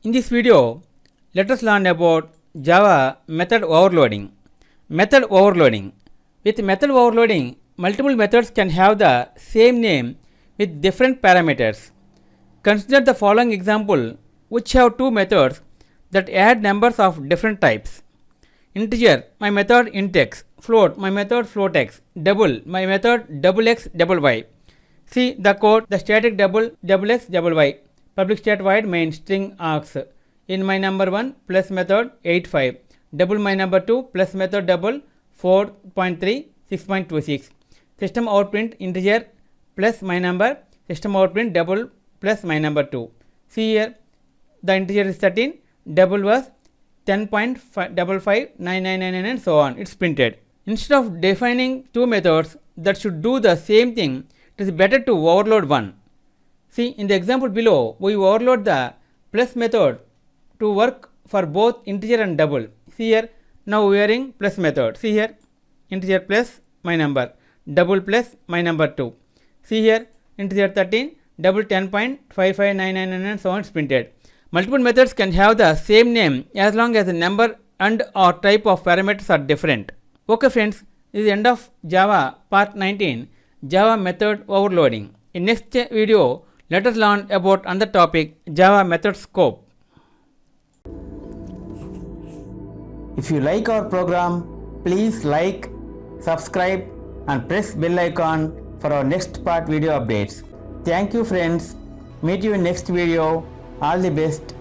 In this video, let us learn about Java method overloading. Method overloading. With method overloading, multiple methods can have the same name with different parameters. Consider the following example, which have two methods that add numbers of different types. Integer, my method intx. Float, my method floatx. Double, my method doublex double y. See the code, the static double x double y. Public state void main string args. In my number 1 plus method 85. Double my number 2 plus method double 4.3 6.26. System out print integer plus my number. System out print double plus my number 2. See here, the integer is 13. Double was 10.5559999 and so on. It's printed. Instead of defining two methods that should do the same thing, it is better to overload one. See, in the example below, we overload the plus method to work for both integer and double. See here, now we are in plus method. See here, integer plus my number, double plus my number 2. See here, integer 13, double 10.55999 and so on is printed. Multiple methods can have the same name as long as the number and or type of parameters are different. Okay friends, this is the end of Java part 19, Java method overloading. In next video, let us learn about another topic, Java method scope. If you like our program, please like, subscribe and press bell icon for our next part video updates. Thank you friends. Meet you in next video. All the best.